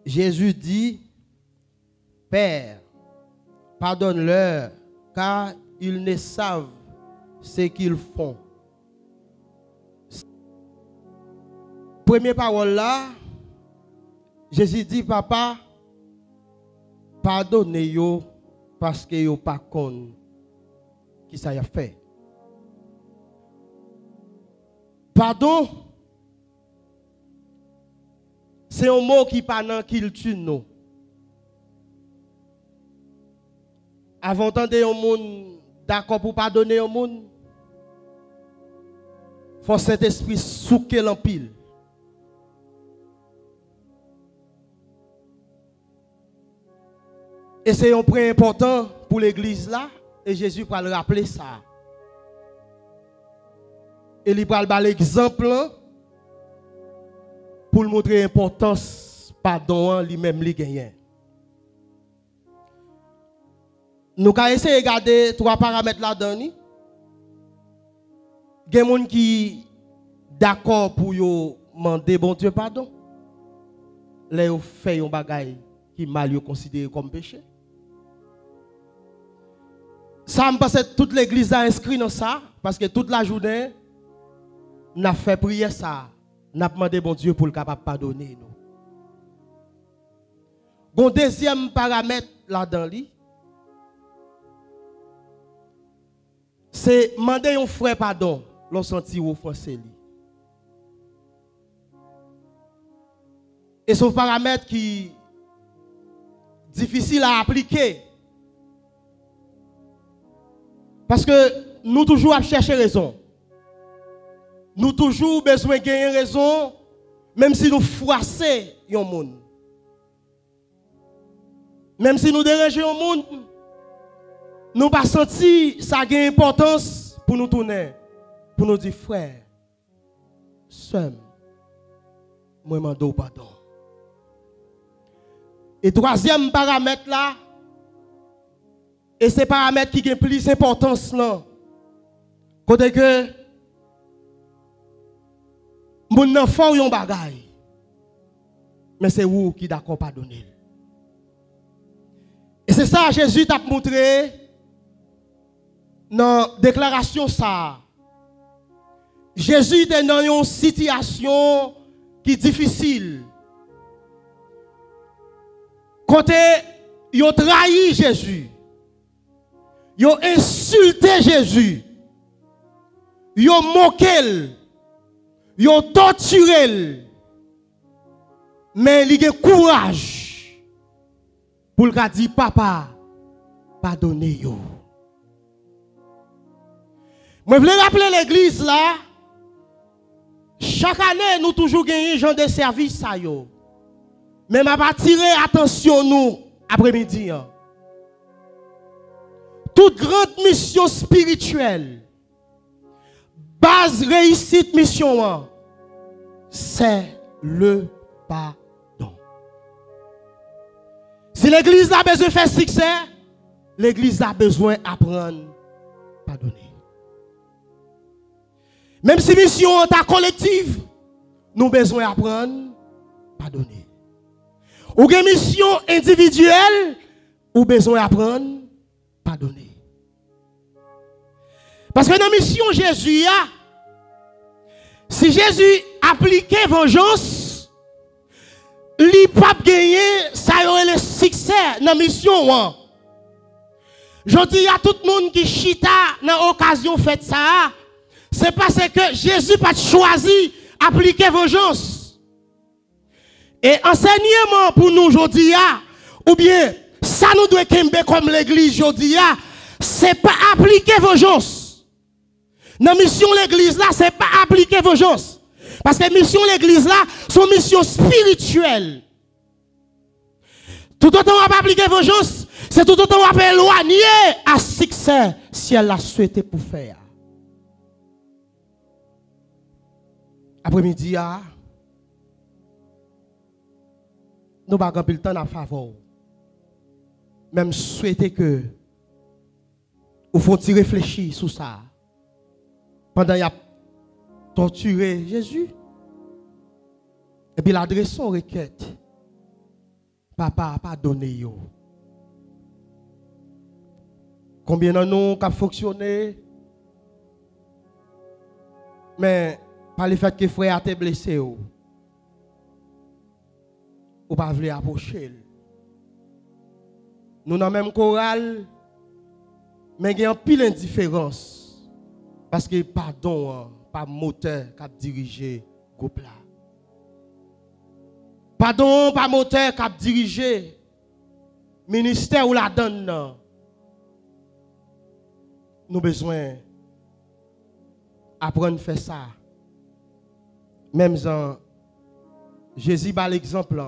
Jésus dit, Père, pardonne-leur, car ils ne savent ce qu'ils font. Première parole là, Jésus dit, Papa, pardonnez-yo parce que yo pas con qui ça y a fait. Pardon, c'est un mot qui pas qu'il tue nous. Avant d'entendre un monde d'accord pour pardonner un monde, faut cet esprit souquer l'empile. Et c'est un point important pour l'église là, et Jésus va le rappeler ça. Et il va le l'exemple pour le montrer l'importance pardon lui-même lui gagne. Nous allons essayer de regarder 3 paramètres là-dedans. Il y a des gens qui sont d'accord pour demander bon Dieu pardon. Là, ils font un bagage qui mal considéré comme péché. Ça me passe que toute l'église a inscrit dans ça, parce que toute la journée, nous avons fait prier ça. Nous avons demandé bon Dieu pour le capable de pardonner nous. Bon deuxième paramètre là-dedans, c'est demander un frère pardon, l'on senti au français. Et ce paramètre qui est difficile à appliquer. Parce que nous toujours à chercher raison. Nous toujours besoin de gagner raison, même si nous froissons un monde. Même si nous dérangeons un monde, nous pas senti ça a une importance pour nous tourner, pour nous dire frère, sœur, moi m'en pardon. Et troisième paramètre là, et c'est paramètre qui ont plus d'importance là. Côté que mon nan fort yon bagay. Mais c'est vous qui d'accord pardonner. Et c'est ça Jésus t'a montré dans la déclaration ça. Jésus était dans une situation qui est difficile. Quand il a trahi Jésus, il a insulté Jésus, il a moqué, il a torturé, mais il a courage pour lui dire papa, pardonnez-yo. Je voulais rappeler l'église là, chaque année nous toujours gagnons genre de service ça yo. Mais je vais attirer attention nous après-midi. Toute grande mission spirituelle, base réussite mission, c'est le pardon. Si l'église a besoin de faire succès, l'église a besoin d'apprendre à pardonner. Même si mission est collective, nous avons besoin d'apprendre à pardonner. Ou une mission individuelle, ou besoin d'apprendre à pardonner. Parce que dans la mission Jésus, si Jésus appliquait vengeance, il n'a pas gagné, ça aurait le succès dans la mission. Je dis à tout le monde qui chita dans l'occasion faite ça, c'est parce que Jésus n'a pas choisi d'appliquer vengeance. Et enseignement pour nous aujourd'hui, ou bien ça nous doit kembe comme l'église aujourd'hui, c'est pas appliquer vengeance. Dans la mission l'église là, c'est pas appliquer vengeance. Parce que mission l'église là, c'est une mission spirituelle. Tout autant on va appliquer vengeance, c'est tout autant on va éloigner à succès si elle l'a souhaité pour faire. Après-midi, nous n'avons pas le temps à faveur. Même souhaiter que vous faut réfléchir sur ça. Pendant qu'il a torturé Jésus. Et puis l'adresse son requête. Papa a pardonné yo. Combien de nous qui fonctionné? Mais par le fait que frère a été blessé, ou pas voulu approcher. Nous avons même chorale, mais il y a une pile d'indifférence. Parce que pardon, pas moteur qui a dirigé le groupe là. Pardon, pas moteur qui a dirigé le ministère ou la donne. Nous avons besoin d'apprendre à faire ça. Même Jean, Jésus par l'exemple.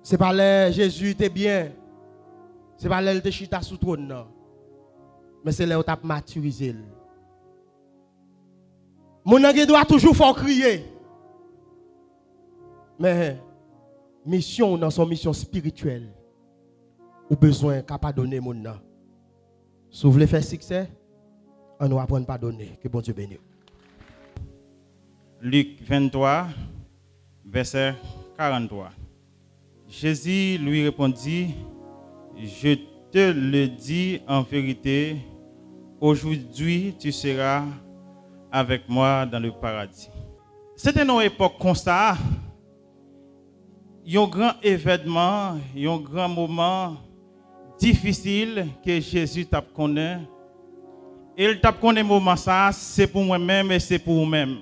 Ce n'est pas là Jésus était bien. Ce n'est pas là qu'il était chita sous trône. Mais c'est là où tu as maturisé. Mon ange doit toujours faire crier. Mais mission dans son mission spirituelle. Ou besoin qu'à pardonner mon nom. Si vous voulez faire succès, on nous apprend à pardonner. Que bon Dieu bénisse. Luc 23, verset 43. Jésus lui répondit, je te le dis en vérité, aujourd'hui tu seras avec moi dans le paradis. C'était une époque comme ça. Il y a un grand événement, il y a un grand moment difficile que Jésus t'a connu. Et il t'a connu moment ça, c'est pour moi-même et c'est pour vous-même.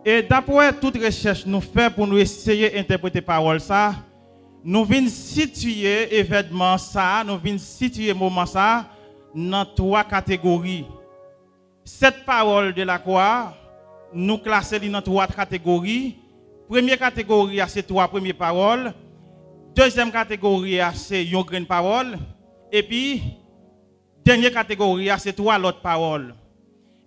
Et d'après toute recherche nous fait pour nous essayer d'interpréter parole ça, nous venons situer événement ça, nous venons situer moment ça dans trois catégories. Cette parole de la croix, nous classons dans trois catégories. Première catégorie, c'est trois premières paroles. Deuxième catégorie, c'est une grande parole. Et puis, dernière catégorie, c'est trois autres paroles.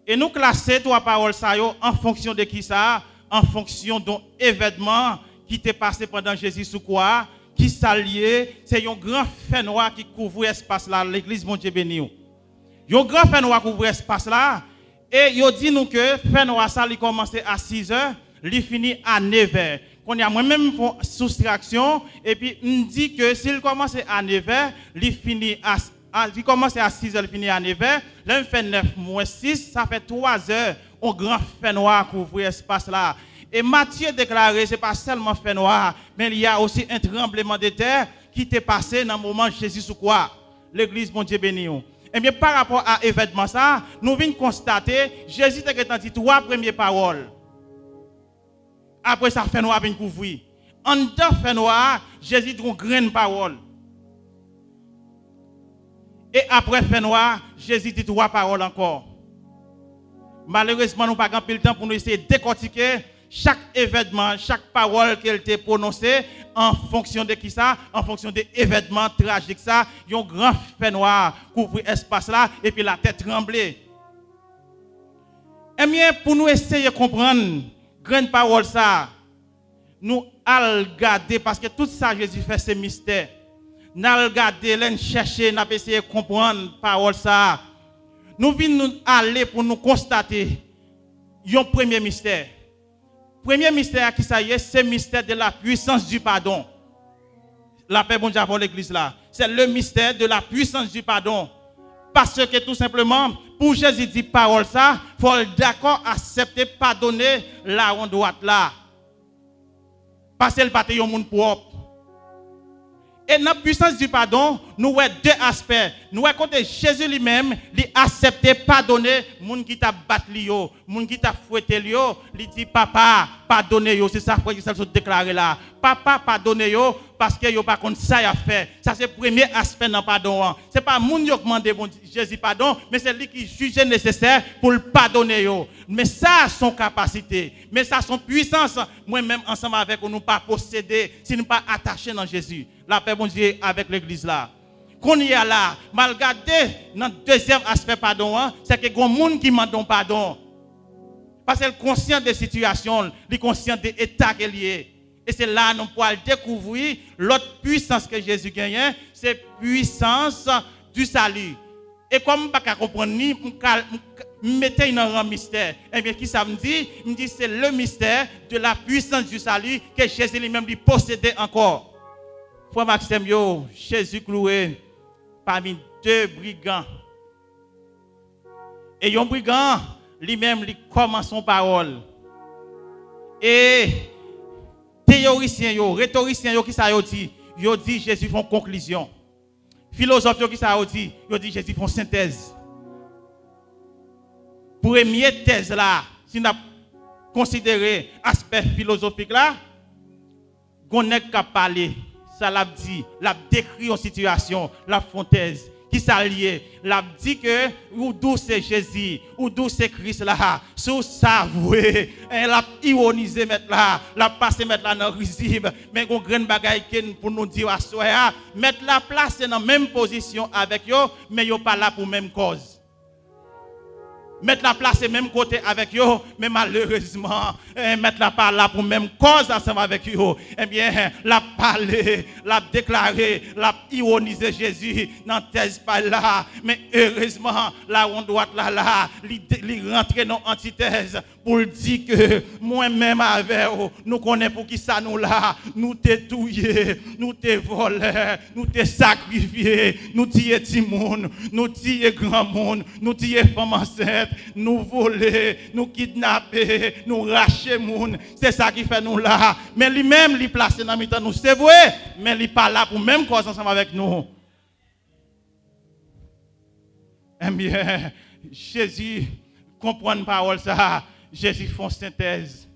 Et nous classons trois paroles ça en fonction de qui ça? En fonction d'un événement qui t'est passé pendant Jésus sous quoi? Qui s'alliait, c'est un grand fait noir qui couvre l'espace là, l'église mon Dieu béni. Un grand fait noir couvre l'espace là. Et il dit nous que fait noir ça, il commence à 6 heures, il finit à 9 heures. Qu'on y a moi-même soustraction, et puis il dit que s'il commence à 9 heures, il finit il commence à 6 heures, il finit à 9 heures. Là, il fait 9 moins 6, ça fait 3 heures. Un grand fait noir couvre l'espace là. Et Matthieu déclaré, ce n'est pas seulement fait noir, mais il y a aussi un tremblement de terre qui t'est passé dans le moment de Jésus sous quoi? L'église, mon Dieu béni. Et bien, par rapport à l'événement ça, nous venons constater, Jésus t'a dit trois premières paroles. Après ça, fait noir vient couvrir. En dedans, fait noir, Jésus dit une grande parole. Et après fait noir, Jésus dit trois paroles encore. Malheureusement, nous n'avons pas le temps pour nous essayer de décortiquer chaque événement, chaque parole qu'elle était prononcée en fonction de qui ça, en fonction des événements tragiques ça. Il y a un grand fait noir couvre l'espace là et puis la tête tremblée. Eh bien, pour nous essayer de comprendre grande parole ça, nous allons regarder parce que tout ça Jésus fait c'est mystère. Nous allons regarder, nous chercher, nous essayer de comprendre parole ça. Nous venons aller pour nous constater un premier mystère. Premier mystère qui ça y est, c'est le mystère de la puissance du pardon. La paix bon Dieu pour l'église là. C'est le mystère de la puissance du pardon. Parce que tout simplement, pour Jésus dit parole ça, il faut d'accord accepter, pardonner la on droite là. Parce qu'elle pas un monde propre. Et dans la puissance du pardon, nous avons deux aspects. Nous avons côté Jésus lui-même, il accepte pardonner les gens qui t'a battu, les gens qui t'a fouetté, il dit papa, pardonnez-yo. C'est ça que ça se déclaré là. Papa, pardonnez-yo parce que yo pas contre ça a fait. Ça c'est le premier aspect dans le pardon. Ce n'est pas les gens qui demandent Jésus pardon, mais c'est lui qui juge nécessaire pour le pardonner. Mais ça a son capacité, mais ça a son puissance. Moi-même, ensemble avec nous, ne pas posséder si nous ne pas attachés dans Jésus. La paix, bon Dieu, avec l'église là. Qu'on y a là, malgré dans le deuxième aspect pardon, c'est que les gens qui demandent pardon. Parce qu'elle est consciente des situations, elle est consciente des états qu'elle est. Et c'est là que nous pouvons découvrir l'autre puissance que Jésus gagne, c'est puissance du salut. Et comme je ne comprends pas, mettez dans un mystère. Eh bien, qui ça me dit? Il me dit c'est le mystère de la puissance du salut que Jésus lui-même lui possédait encore. Frère Maxime, Jésus cloué parmi deux brigands. Et un brigand, lui-même, lui commence son parole. Et théoricien, rhétoricien, qui ça dit? Yo dit Jésus font conclusion. Philosophe, qui ça dit? Yo dit Jésus font synthèse. Première thèse là, si nous considéré l'aspect philosophique là, on n'est qu'à parler, ça l'a dit, l'a décrit une situation, la fontaise, qui s'allie, l'a dit que d'où c'est Jésus, ou d'où c'est Christ là, sous ça, oui, l'a ironisé mettre là, l'a passé mettre là dans risible, mais qu'on graine bagaille pour nous dire à soi, mettre la place dans la même position avec eux, mais yo pas là pour même cause. Mettre la place même côté avec eux, mais malheureusement, mettre la part là pour même cause ensemble avec eux. Eh bien, la parler, la déclarer, la ironiser Jésus dans thèse pas là. Mais heureusement, là on doit là, il rentrer dans antithèse pour dire que moi-même avec eux, nous connaissons pour qui ça nous là, nous t'étouillés, nous t'es volés, nous t'es sacrifiés, nous t'y petit monde, nous t'y grand monde, nous t'y femmes enceintes. Nous voler, nous kidnapper, nous racher moun, c'est ça qui fait nous là. Mais lui-même, lui placer dans mi-temps nous, c'est vrai, mais il pas là pour même cause ensemble avec nous. Eh bien, Jésus comprend une parole ça, Jésus fait synthèse.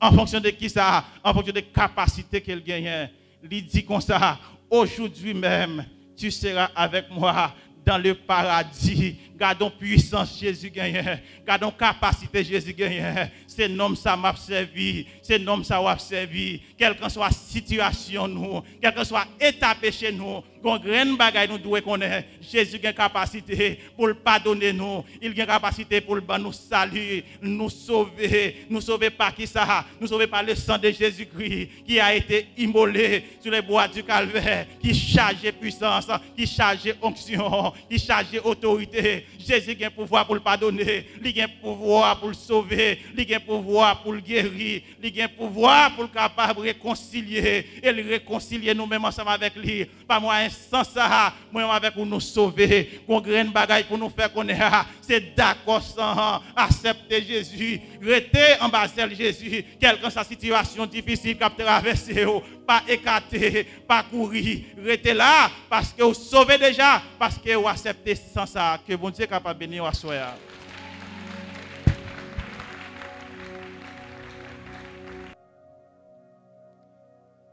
En fonction de qui ça, en fonction de capacité qu'il gagne. Il dit comme ça, aujourd'hui même, tu seras avec moi dans le paradis. Gardons puissance Jésus gagne. Gardons capacité Jésus gagne. C'est nom ça m'a servi. C'est nom ça m'a servi. Quelle que soit la situation nous, quel que soit état péché nous, qu'on graine bagaille nous doit connaître. Jésus a capacité pour le pardonner nous. Il a capacité pour le nous saluer, nous sauver. Nous sauver par qui ça? Nous sauver par le sang de Jésus-Christ qui a été immolé sur les bois du calvaire, qui charge puissance, qui charge onction, qui charge autorité. Jésus a un pouvoir pour le pardonner, il a un pouvoir pour le sauver, il a un pouvoir pour le guérir, il a un pouvoir pour le capable de réconcilier et le réconcilier nous-mêmes ensemble avec lui. Pas moi sans ça, moi avec nous sauver, qu'on graine bagaille pour nous faire connaître, c'est d'accord sans accepter Jésus, rester en bas de Jésus, quelle que soit sa situation difficile qu'a traversé, pas écarter, pas courir, rester là parce que vous sauvez déjà, parce que vous acceptez sans ça, que bon Dieu est capable de bénir à soi.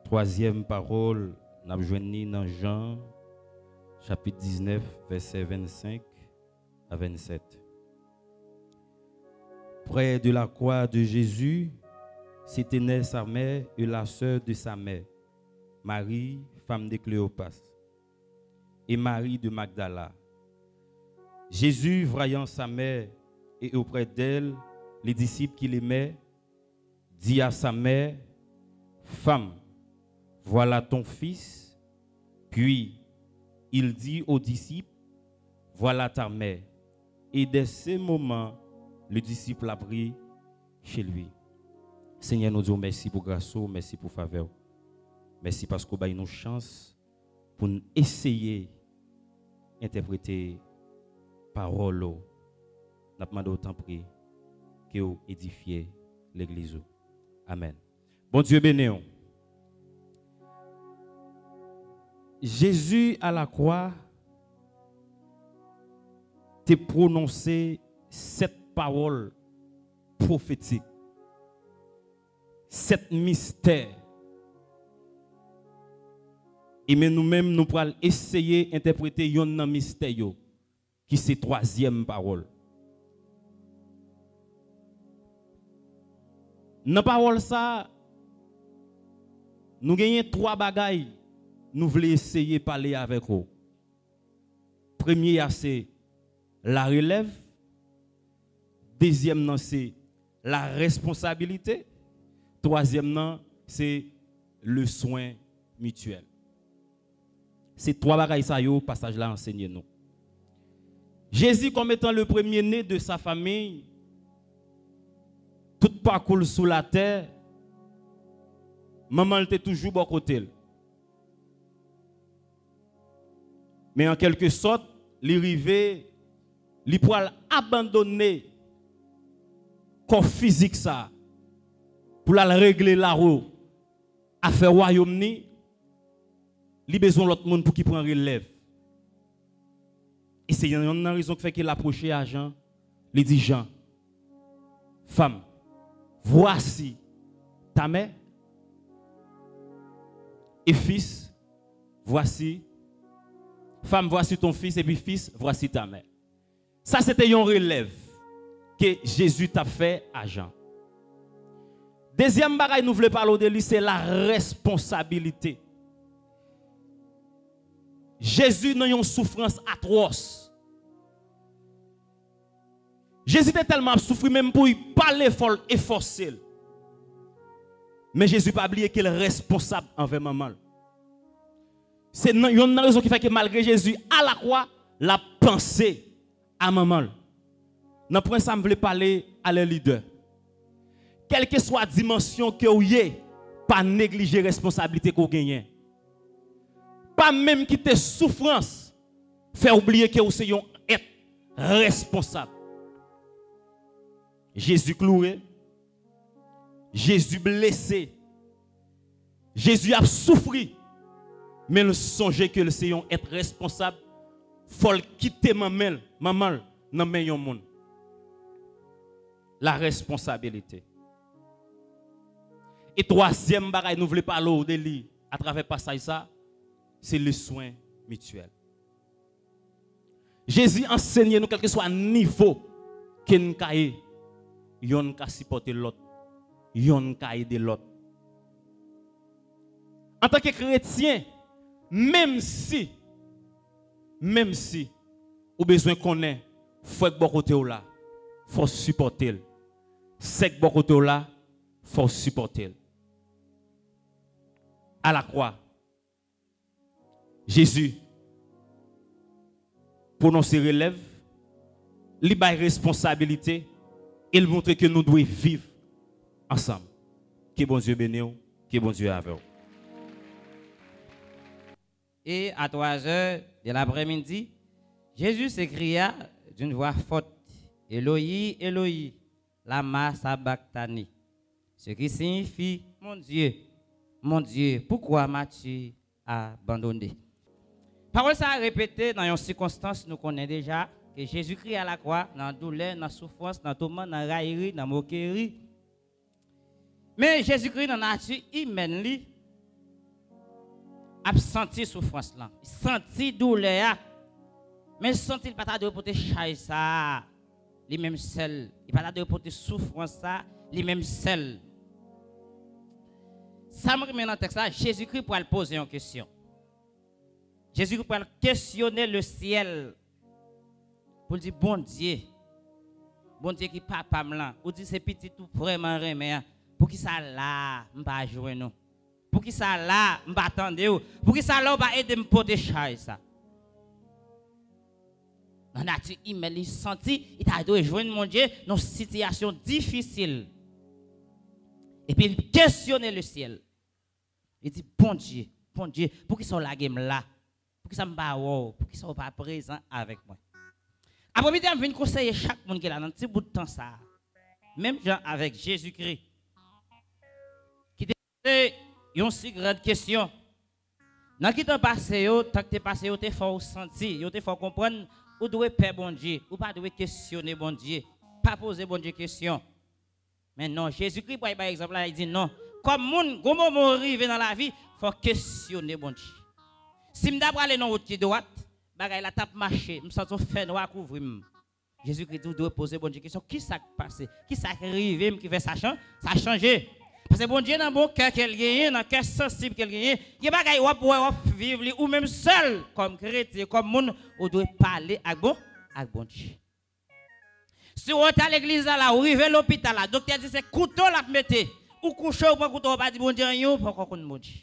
Troisième parole, nous avons joint dans Jean, chapitre 19, versets 25 à 27. Près de la croix de Jésus, se tenaient sa mère et la sœur de sa mère, Marie, femme de Cléopas, et Marie de Magdala. Jésus, voyant sa mère et auprès d'elle les disciples qu'il aimait, dit à sa mère, « Femme, voilà ton fils. » Puis il dit aux disciples, « Voilà ta mère. » Et dès ce moment, le disciple a pris chez lui. Seigneur, nous disons merci pour grâce, merci pour faveur. Merci parce que vous avez une chance pour nous essayer d'interpréter parole. Nous demandons autant prier que vous édifiez l'église. Amen. Bon Dieu béni. Jésus à la croix t'a prononcé cette parole prophétique, cet mystère. Et mais nous-mêmes, nous pourrons essayer d'interpréter un mystère qui c'est troisième parole. Dans la parole ça, nous gagnons trois bagailles. Nous voulons essayer de parler avec vous. Premier, c'est la relève. Deuxième, c'est la responsabilité. Troisième, c'est le soin mutuel. Ces trois bagailles, ça, le passage là, enseigne nous. Jésus, comme étant le premier-né de sa famille, tout parcours sous la terre, maman était toujours bon côté. Mais en quelque sorte, il arrivé, il pourrait abandonner corps physique ça pour la régler la roue à faire royaume ni, il besoin l'autre monde pour qu'il prenne relève. Et c'est une raison qui fait qu'il a approché à Jean, il dit Jean, femme, voici ta mère et fils, voici femme, voici ton fils et puis fils, voici ta mère. Ça c'était une relève que Jésus t'a fait à Jean. Deuxième bagaille nous voulons parler de lui, c'est la responsabilité. Jésus n'a une souffrance atroce. Jésus était tellement souffert même pour y parler fort et forcer. Mais Jésus n'a pas oublié qu'il est responsable envers maman. C'est une raison qui fait que malgré Jésus à la croix, la pensée à maman. Dans le point ça me voulait parler à les leaders. Quelle que soit la dimension que vous ayez, pas négliger la responsabilité que vous gagnez. Pas même quitter souffrance, faire oublier que vous êtes responsable. Jésus cloué, Jésus blessé, Jésus a souffert, mais le songe que le Seigneur est responsable, il faut quitter maman dans le monde. La responsabilité. Et troisième bagaille, nous voulons parler de lui à travers passage ça, c'est le soin mutuel. Jésus enseigne nous quel que soit le niveau que nous avons, yon ka supporter l'autre, yon ka aider l'autre. En tant que chrétien, même si ou besoin qu'on ait, faut que bon côté là, faut supporter. C'est que bon côté là, faut supporter. À la croix, Jésus prononce relève, il a responsabilité, il montre que nous devons vivre ensemble. Que bon Dieu bénisse, que bon Dieu avec vous. Et à 3 heures de l'après-midi, Jésus s'écria d'une voix forte, Eloi, Eloi, lama sabachthani, ce qui signifie, mon Dieu, pourquoi m'as-tu abandonné? Parole ça a répété dans une circonstance, nous connaissons déjà, que Jésus-Christ à la croix, dans la douleur, dans la souffrance, dans le tourment, dans la raillerie, dans la moquerie. Mais Jésus-Christ, dans la nature humaine, a senti souffrance là, il senti douleur, mais il senti pas de porter chaise ça, les mêmes seul, il pas de porter souffrance ça, les mêmes seul. Ça me remet dans le texte là, Jésus-Christ pour poser une question. Jésus-Christ pour questionner le ciel. Pour dire bon Dieu qui papa là, ou dit c'est petit tout vraiment remé, pour qui ça là, m'pa jouer nous. Pour qui ça là, m'pa attendre, pour qui ça là va aider me porter charge ça. Dans nature humaine, il senti, il t'a dû joindre mon Dieu dans une situation difficile. Et puis il questionne le ciel. Il dit bon Dieu, pour qui ça la game là, pour qui ça m'pa wow, pour qui ça pas présent avec moi. Après-midi, je viens conseiller chaque monde qui est là dans un petit bout de temps ça. Même gens avec Jésus-Christ. Qui était une si grande question. Dans qui t'en passé, tant que t'es passé, t'es fort sentir, t'es fort comprendre, ou doit faire bon Dieu, ou pas doit questionner bon Dieu, pas poser bon Dieu question. Mais non, Jésus-Christ, par exemple, là, il dit non. Comme monde, comme moment arrivé dans la vie, faut questionner bon Dieu. Si je dois aller dans votre droite, la tape marché, me sens fait noir couvrir. Jésus-Christ doit poser bonne question, qui s'est passé? Qui s'est arrivé qui fait ça changer? Parce que bon Dieu dans bon cœur qu'elle gagne, dans cœur sensible qu'elle gagne, il y a pas gars pouvoir vivre ou même seul comme chrétien, comme monde, on doit parler avec bon Dieu. Si on est à l'église là, ou arrive à l'hôpital là, docteur dit c'est couteau la mettre ou coucher ou pas couteau pas dit bon Dieu, pas qu'on bon Dieu.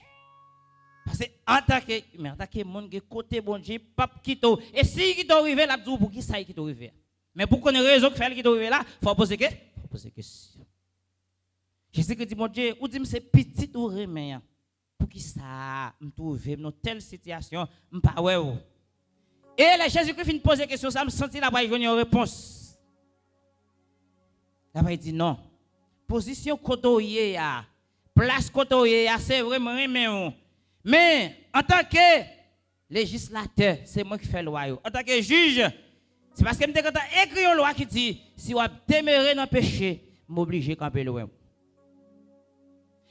Parce Parce que en tant que monde qui côté bon Dieu, pas quitter. Et si qui t'arrive là, pour qui ça qui t'arrive. Mais pour qu'on ait raison que faire qui t'arrive là, faut poser question. Jésus dit mon Dieu, ou dit c'est petit ou remen. Pour qui ça me trouve dans telle situation, m'pas ouais. Et là Jésus-Christ fin poser question, ça me senti là bas il une réponse. Là bas il dit non. Position côté ya, place côté ya, c'est vraiment remen. Mais en tant que législateur, c'est moi qui fais loi. En tant que juge, c'est parce que je suis écrit une loi qui dit si vous demeurez dans le péché, m'obligez à camper loin.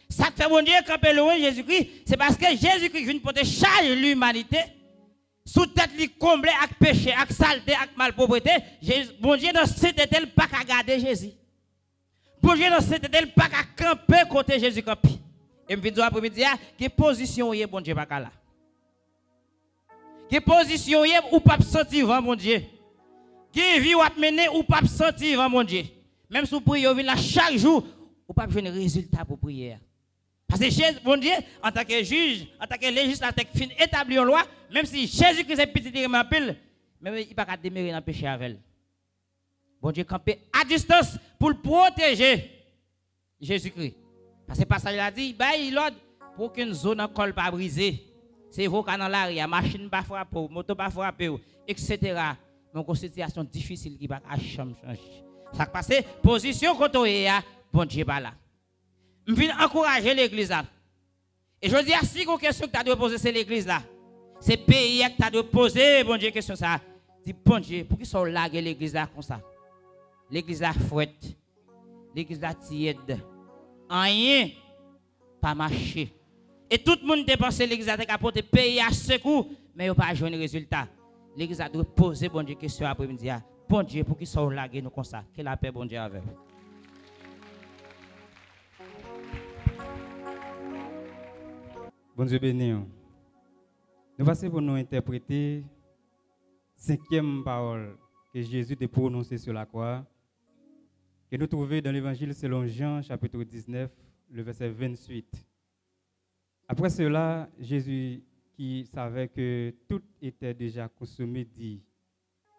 Ça fait bon Dieu camper loin Jésus-Christ, c'est parce que Jésus-Christ vient pour charger l'humanité sous tête li comblé avec péché, avec saleté, avec malpropreté. Bon Dieu dans cette tel pas qu'à garder Jésus. Bon Dieu dans cette tel pas qu'à camper côté Jésus camper. Et me vidéo après-midi, quelle position est bon Dieu pas là? Quelle position est ou pas sentir vent bon Dieu? Quelle vie ou mener ou pas sentir vent bon Dieu? Même si vous priez là chaque jour, ou pas besoin de résultat pour prier. Parce que Jésus, bon Dieu, en tant que juge, en tant que législateur qui finit établir une loi, même si Jésus-Christ est petit et pile, mais il ne peut pas demeurer dans le péché avec elle. Bon Dieu camper à distance pour le protéger Jésus-Christ. Parce que le passage a dit, il l'ordre pour qu'une zone en col pas brisée. C'est vos canaux dans l'arrière, machine pas frapper, moto pas frapper, etc. Donc, une situation difficile qui va changer. Ça passe, position côté bon Dieu pas là. Je viens encourager l'église là. Et je dis, si une question que tu as de poser, c'est l'église là. C'est le pays que tu as de poser, bon Dieu, question ça. Dis, bon Dieu, pour qu'ils soient largués l'église là comme ça? L'église là fouette, l'église là tiède. Rien pas marché. Et tout le monde dépense l'église à apporter pays à secours, mais il n'y a pas de résultat. L'église doit poser bon Dieu question après-midi. Bon Dieu, pour qu'ils soient largués nous comme ça. Que la paix, bon Dieu, avec. Bon Dieu béni. Nous passons pour nous interpréter la 5e parole que Jésus a prononcée sur la croix, que nous trouvons dans l'évangile selon Jean, chapitre 19, le verset 28. Après cela, Jésus, qui savait que tout était déjà consommé, dit,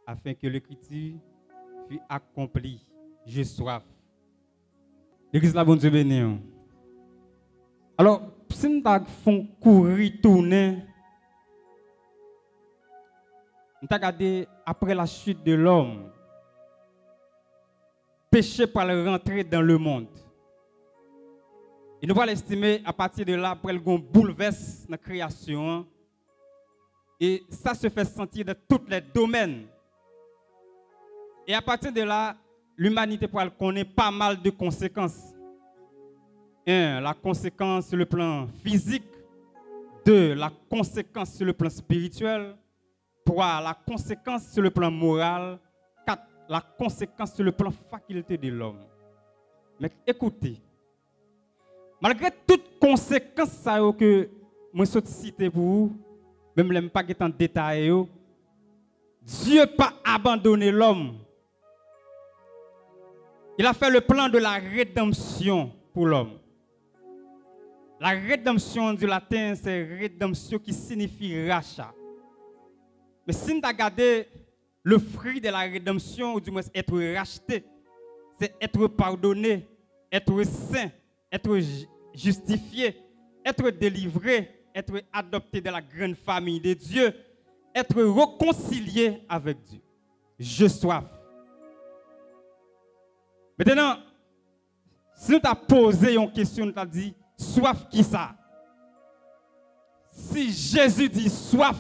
afin que l'écriture fût accomplie, j'ai soif. L'église la bon Dieu béni. Alors, si nous font courir, tourner, nous avons regardé après la chute de l'homme, péché pour rentrer dans le monde. Et nous allons estimer à partir de là, après le bouleverse dans la création. Et ça se fait sentir dans tous les domaines. Et à partir de là, l'humanité connaît pas mal de conséquences. 1. La conséquence sur le plan physique. 2. La conséquence sur le plan spirituel. 3. La conséquence sur le plan moral. 4. La conséquence sur le plan faculté de l'homme. Mais écoutez, malgré toutes conséquences que moi je cité pour vous, même les pas en détail, Dieu n'a pas abandonné l'homme. Il a fait le plan de la rédemption pour l'homme. La rédemption du latin, c'est rédemption qui signifie rachat. Mais si nous regardons le fruit de la rédemption, ou du moins être racheté, c'est être pardonné, être saint, être justifié, être délivré, être adopté de la grande famille de Dieu, être réconcilié avec Dieu. Je soif. Maintenant, si nous t'avons posé une question, nous t'avons dit, soif qui ça? Si Jésus dit soif,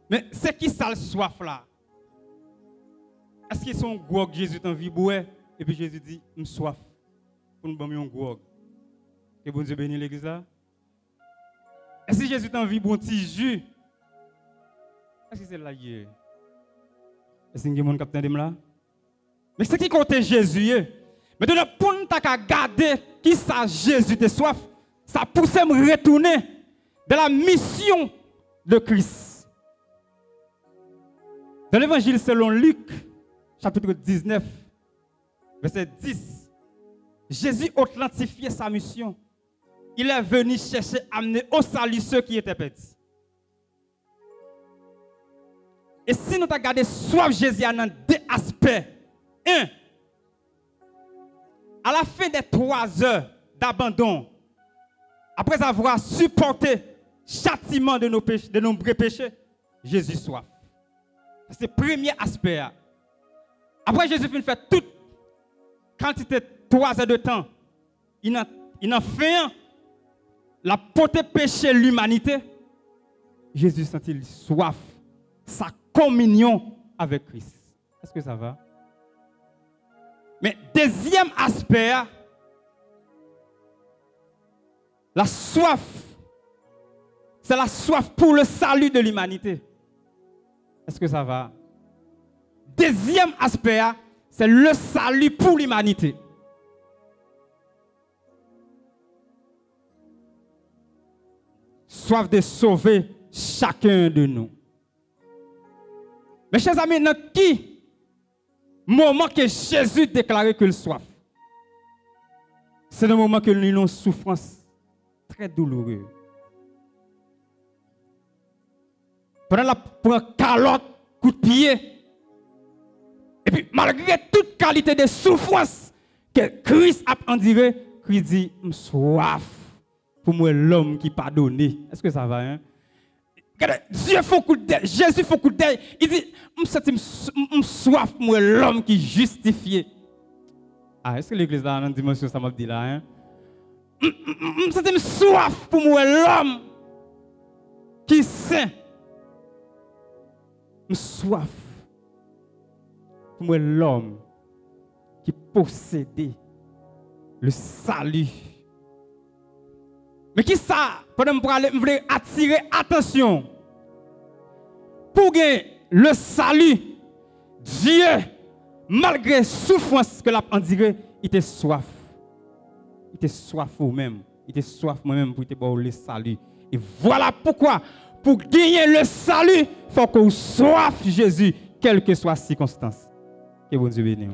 mais c'est qui ça le soif là? Est-ce que c'est un gros que Jésus t'envie boire et puis Jésus dit, je soif pour nous donner un gros? Que bon Dieu bénisse l'église là? Est-ce que Jésus t'envie bon petit jus? Est-ce que c'est là hier? Est-ce que vous avez un là? Mais c'est qui compte Jésus? Maintenant, pour nous garder qui ça Jésus de soif, ça pousse à me retourner de la mission de Christ. Dans l'évangile selon Luc, chapitre 19, verset 10, Jésus authentifiait sa mission. il est venu chercher à amener au salut ceux qui étaient perdus. Et si nous regardons soif Jésus dans deux aspects. Un, à la fin des 3 heures d'abandon, après avoir supporté châtiment de nos péchés, de nombreux péchés, Jésus soif. C'est le premier aspect. Après Jésus finit faire toute quantité de 3 heures de temps, il en fait un, la portée péché l'humanité. Jésus sentit soif, sa communion avec Christ. Est-ce que ça va? Mais deuxième aspect, la soif, c'est la soif pour le salut de l'humanité. Est-ce que ça va? Deuxième aspect, c'est le salut pour l'humanité. Soif de sauver chacun de nous. Mes chers amis, dans qui moment que Jésus déclarait que le soif, c'est le moment que nous avons une souffrance très douloureuse. Pendant la prendre calotte, coup de pied, et puis malgré toute qualité de souffrance que Christ a enduré, Christ dit, je suis soif pour moi l'homme qui pardonne. Est-ce que ça va, hein? Dieu fait coup de Jésus fait coup de il dit, je soif pour moi l'homme qui justifié. Ah, est-ce que l'église là dans une dimension ça m'a dit là, hein? Je soif pour moi l'homme qui saint. Je soif pour moi l'homme qui possédait le salut. Mais qui ça? Pendant que je voulais attirer attention. Pour gagner le salut, Dieu, malgré la souffrance que l'a enduré, il était soif. Il était soif vous-même. Il était soif moi-même pour te donner le salut. Et voilà pourquoi, pour gagner le salut, il faut qu'on soif Jésus, quelle que soit la circonstance. Que bon Dieu bénisse.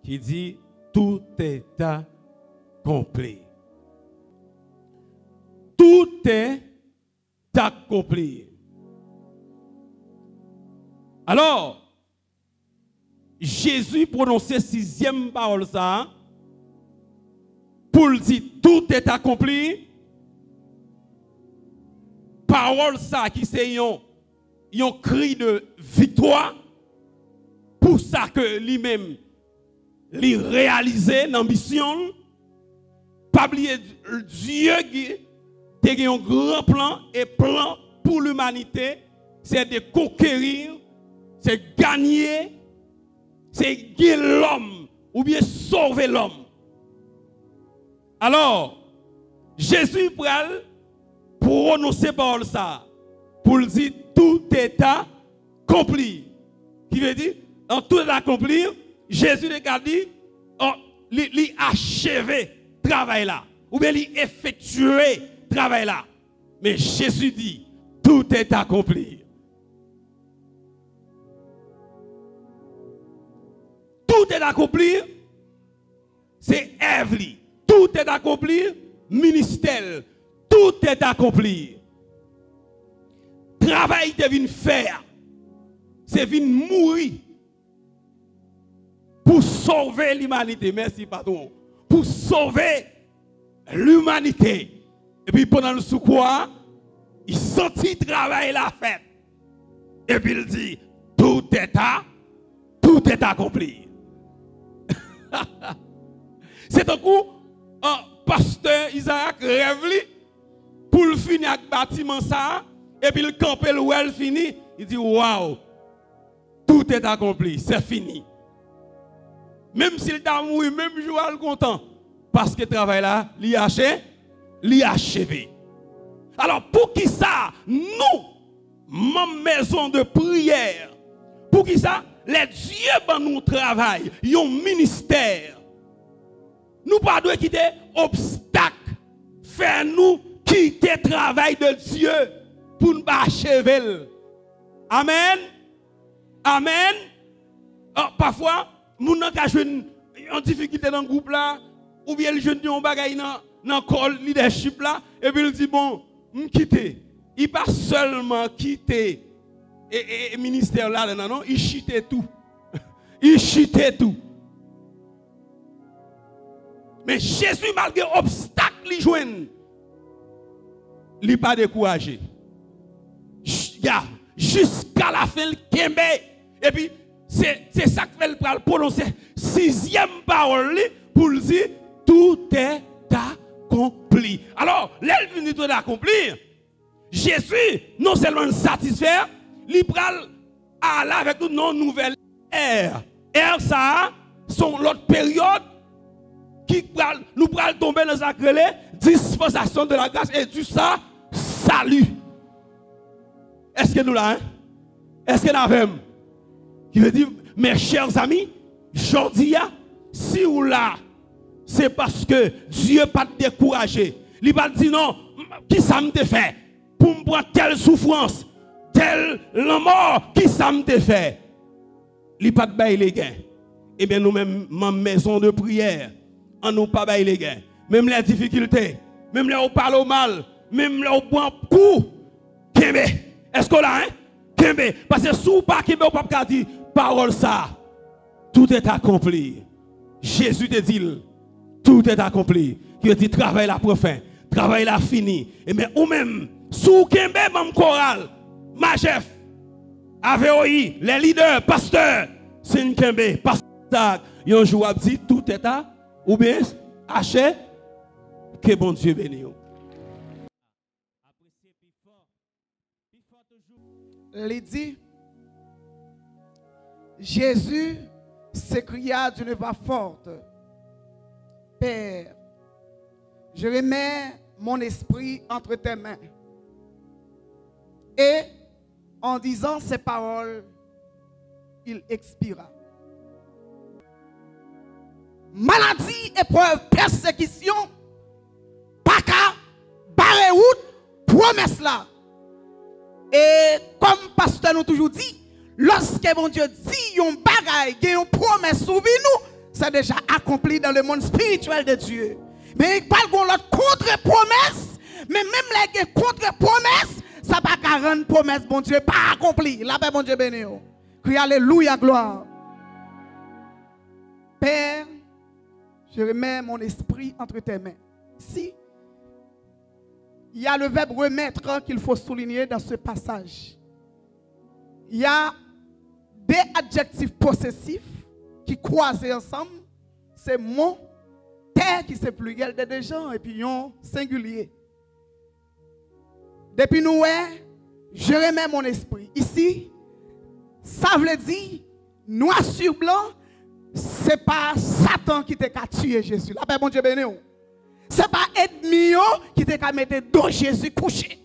Qui dit, tout est accompli. Tout est accompli. Alors, Jésus prononçait 6e parole ça, pour dire tout est accompli. Parole ça qui c'est un cri de victoire, pour ça que lui-même li réaliser l'ambition, pas oublier Dieu qui a un grand plan et plan pour l'humanité, c'est de conquérir, c'est gagner, c'est guérir l'homme ou bien sauver l'homme. Alors, Jésus pral prononcer parole ça pour dire tout est accompli. Qui veut dire en tout est accompli. Jésus a dit, il a achevé le travail là, ou bien il a effectué le travail là. Mais Jésus dit, tout est accompli. Tout est accompli, c'est Ève. Tout est accompli, ministère. Tout est accompli. Travail de vient faire, c'est vient mourir. Pour sauver l'humanité. Merci, pardon. Pour sauver l'humanité. Et puis pendant le secours, il sentit travail la fête. Et puis il dit, tout est accompli. C'est un coup, pasteur Isaac rêve pour le finir avec le bâtiment ça. Et puis le camp le well fini. Il dit, waouh, tout est accompli, c'est fini. Même s'il t'a mouru, même jour, il est content. Parce que le travail là, il est achevé. Alors, pour qui ça, nous, ma maison de prière, pour qui ça, les dieux dans nous travail, ils ont un ministère. Nous ne pouvons pas quitter obstacle. Faire nous quitter le travail de Dieu pour nous achever. Amen. Amen. Parfois, nous n'avons qu'à jouer en difficulté dans le groupe là, ou bien le jeune dit on bagaille dans le leadership là, et puis il dit bon, me quitter. Il pas seulement quitter et ministère là, non, il chitait tout. Il chitait tout. Mais Jésus, malgré obstacle, il joue. Il n'est pas découragé. Jusqu'à la fin, il kembe. Et puis, c'est ça que fait le prononcer. 6e parole pour dire tout est accompli. Alors, l'elle tout est accompli. Jésus, non seulement satisfait, il prend avec une nouvelle ère. Ère, ça, sont l'autre période qui nous pral tomber dans la dispensation de la grâce et du salut. Est-ce que nous l'avons? Est-ce que nous l'avons? Il veut dire, mes chers amis, je dis, si vous là, c'est parce que Dieu n'a pas découragé. Il n'a pas dit non, qui ça me fait? Pour me prendre telle souffrance, telle la mort, qui ça me fait? Il n'a pas de bail les gains. Eh bien, nous-mêmes, ma maison de prière, on nous pas bail les gains. Même les difficultés, même là on parle au mal, même là on prend coup. Kembe, est-ce qu'on l'a, hein? Kembe, parce que sous pas Kembe, on peut pas dire parole ça. Tout est accompli. Jésus te dit, tout est accompli. Il dit travail la profane, travail la fini. Et mais ou même sous Kembe, même chorale, ma chef, AVOI, les leaders, pasteurs, c'est une Kembe, pasteur, yon jour a dit tout est à ou bien haché, que bon Dieu bénisse. Il dit, Jésus s'écria d'une voix forte, Père, je remets mon esprit entre tes mains. Et en disant ces paroles, il expira. Maladie, épreuve, persécution, pas qu'à barrer route, promesse là. Et comme pasteur nous toujours dit, lorsque mon Dieu dit un bagaille, une promesse sur nous, c'est déjà accompli dans le monde spirituel de Dieu. Mais il parle de l'autre contre-promesse, mais même les contre-promesses, ça ne va pas rendre promesse, bon Dieu, pas accompli. La paix, bon Dieu béni. Crie alléluia, gloire. Père, je remets mon esprit entre tes mains. Ici, il y a le verbe remettre qu'il faut souligner dans ce passage. Il y a des adjectifs possessifs qui croisent ensemble. C'est mon, terre qui c'est pluriel de deux gens et puis un singulier. Depuis nous, je remets mon esprit. Ici, ça veut dire, noir sur blanc, ce n'est pas Satan qui t'a tué Jésus. La paix, bon Dieu béni. Ce n'est pas ennemi qui t'a mettre dans Jésus couché.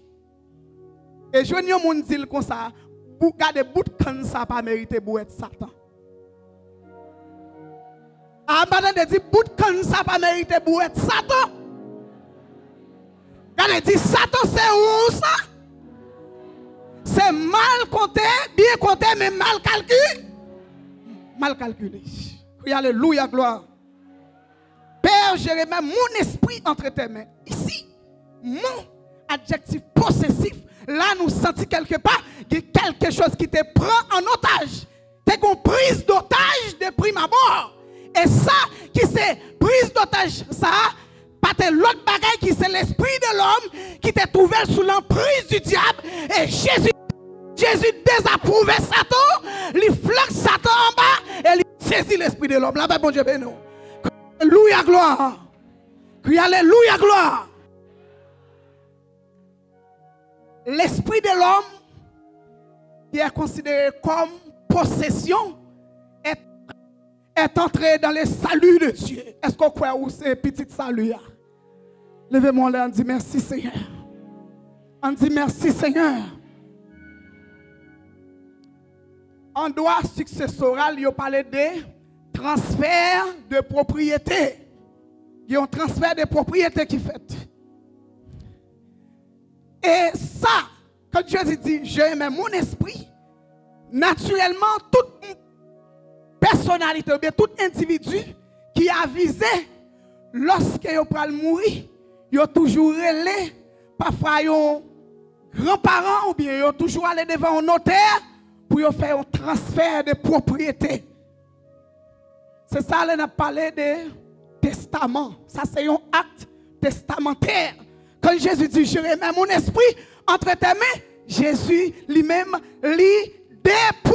Et je ne mon dire comme ça, pour garder bout de canne, ça pas mérité pour être Satan. Avant de dire bout de canne, ça pas mérité pour être Satan. Quand on dit Satan, c'est où ça? C'est mal compté, bien compté, mais mal calculé. Mal calculé. Oui, alléluia, gloire. Père, je remets mon esprit entre tes mains. Ici, mon adjectif possessif, là nous sentons quelque part qu'il y a quelque chose qui te prend en otage. Tu es une prise d'otage de prime abord. Et ça, qui c'est prise d'otage, ça, pas l'autre bagaille qui c'est l'esprit de l'homme qui t'est trouvé sous l'emprise du diable. Et Jésus désapprouve Satan, il flanque Satan en bas et il saisit l'esprit de l'homme. Là-bas, bon Dieu béni. Alléluia, gloire. Crie alléluia, gloire. L'esprit de l'homme qui est considéré comme possession est entré dans le salut de Dieu. Est-ce qu'on croit où c'est petit salut? Levez-moi là, on dit merci Seigneur. On dit merci Seigneur. En droit successoral, il y a parlé de transfert de propriété. Il y a un transfert de propriété qui fait. Et ça, quand Dieu dit, je mets mon esprit, naturellement, toute personnalité, ou bien tout individu qui avisé, lorsque vous pral mourir, vous toujours relé, parfois yon grands-parents ou bien vous toujours allé devant un notaire pour faire un transfert de propriété. C'est ça, on a parlé de testament. Ça, c'est un acte testamentaire. Quand Jésus dit, je remets mon esprit entre tes mains, Jésus lui-même lui dépouille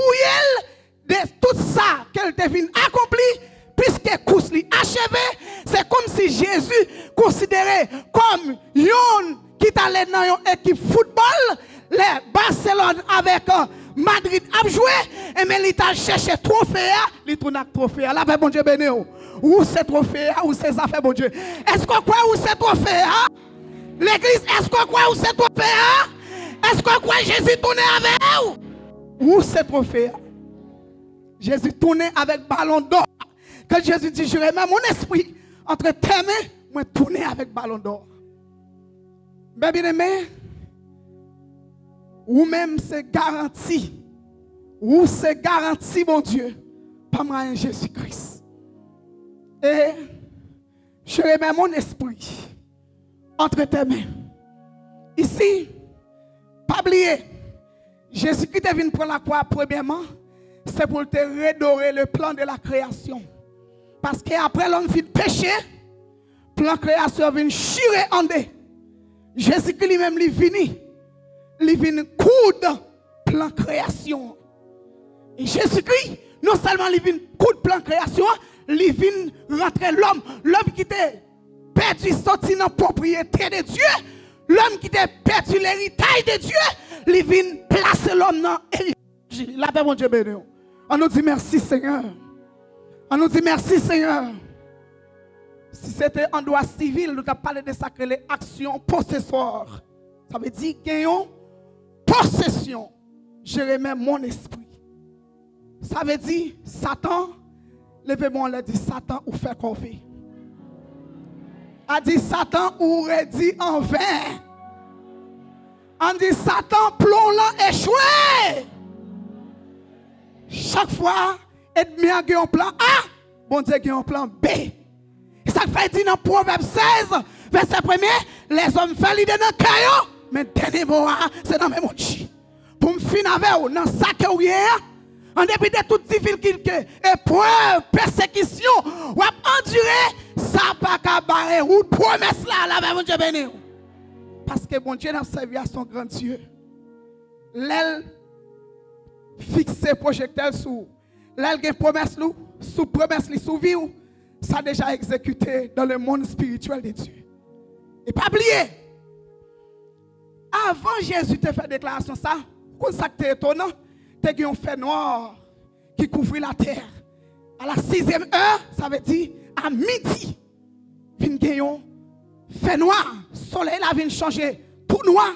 de tout ça qu'elle devine accompli, puisque course lui achevé. C'est comme si Jésus considérait comme yon qui allait dans une équipe football, les Barcelone avec Madrid a joué, et mais il a cherché trophée, il tourne avec trophée. Là, bon Dieu béni. Où c'est trophée, où c'est affaire, bon Dieu. Est-ce qu'on croit où c'est trophée? L'église, est-ce qu'on croit où c'est trophée? Est-ce qu'on croit Jésus tourne avec vous? Où c'est trophée? Jésus tourne avec ballon d'or. Quand Jésus dit, je remets mon esprit entre tes mains, moi tourner avec ballon d'or. Mais bien aimé, ou même c'est garanti, ou c'est garanti, mon Dieu, par moi Jésus-Christ. Et je remets mon esprit entre tes mains. Ici, pas oublier, Jésus-Christ est venu prendre la croix premièrement, c'est pour te redorer le plan de la création. Parce qu'après l'homme fit péché, le plan de création vient chirer en deux. Jésus-Christ lui-même est venu. Il vient coudre plan de création. Et Jésus-Christ, non seulement il vient coudre plan de création, il vient rentrer l'homme. L'homme qui était perdu, sorti dans la propriété de Dieu. L'homme qui était perdu l'héritage de Dieu, il vient placer l'homme dans l'héritage. La paix, mon Dieu béni. On nous dit merci Seigneur. On nous dit merci Seigneur. Si c'était en droit civil, nous avons parlé de ça que les actions possessoires. Ça veut dire gagnons possession. Je remets mon esprit. Ça veut dire Satan, levez-moi, on dit Satan ou fait confier. A dit Satan ou redit en vain. On dit Satan plomb l'an échoué. Chaque fois, ennemi a un plan A, bon Dieu a un plan B. Ça fait dire dans Proverbe 16, verset 1er, les hommes font l'idée dans le caillou, mais dernier mot, c'est dans le même outil. Pour me finir avec vous, dans ça que vous avez, en dépit de toutes difficultés, épreuves, persécutions, vous avez enduré, ça pas qu'à barrer route, promesse là, là, mon Dieu béni. Parce que mon Dieu n'a servi à son grand Dieu. L'aile fixé projecteur sous l'aile qui promesse sous promesse sous vie, ça a déjà exécuté dans le monde spirituel de Dieu. Et pas oublier, avant Jésus te fait déclaration ça, comme ça que étonnant, tu as un fait noir qui couvrit la terre. À la 6e heure, ça veut dire à midi, vient un fait noir, soleil là vient changer tout noir,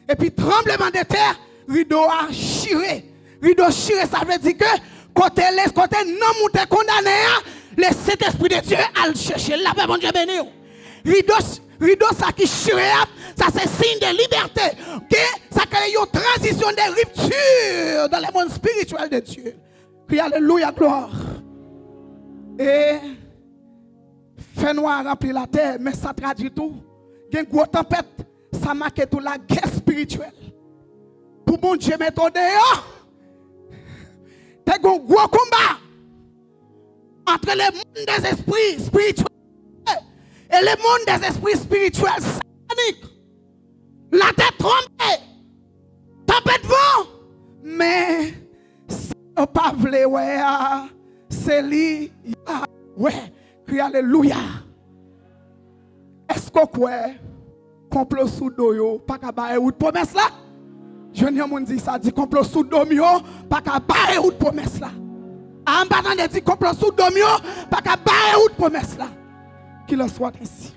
et puis tremblement de terre, rideau a chiré. Rideau chiré, ça veut dire que côté non monté condamné, le Saint-Esprit de Dieu a le chercher. La paix, mon Dieu béni. Rideau ça qui chiré, ça c'est signe de liberté. Okay? Ça crée une transition de rupture dans le monde spirituel de Dieu. Crie alléluia, gloire. Et fait noir remplit la terre, mais ça traduit tout. Il y a une grosse tempête, ça marque toute la guerre spirituelle. Pour mon Dieu mettre dehors, il y a un gros combat entre le monde des esprits spirituels et le monde des esprits spirituels sataniques. La tête trompée, tempête vent, mais si on pas voulu, ouais, c'est lui, ouais, crie alléluia. Est-ce qu'on croit complot sous doyo, pas qu'à bailler ou de promesse là? Je n'ai pas dit ça, dit complot sous domio, pas qu'à bailler ou de promesse là. En bas, on dit complot sous domio, pas qu'à bailler ou de promesse là. Qu'il en soit ainsi.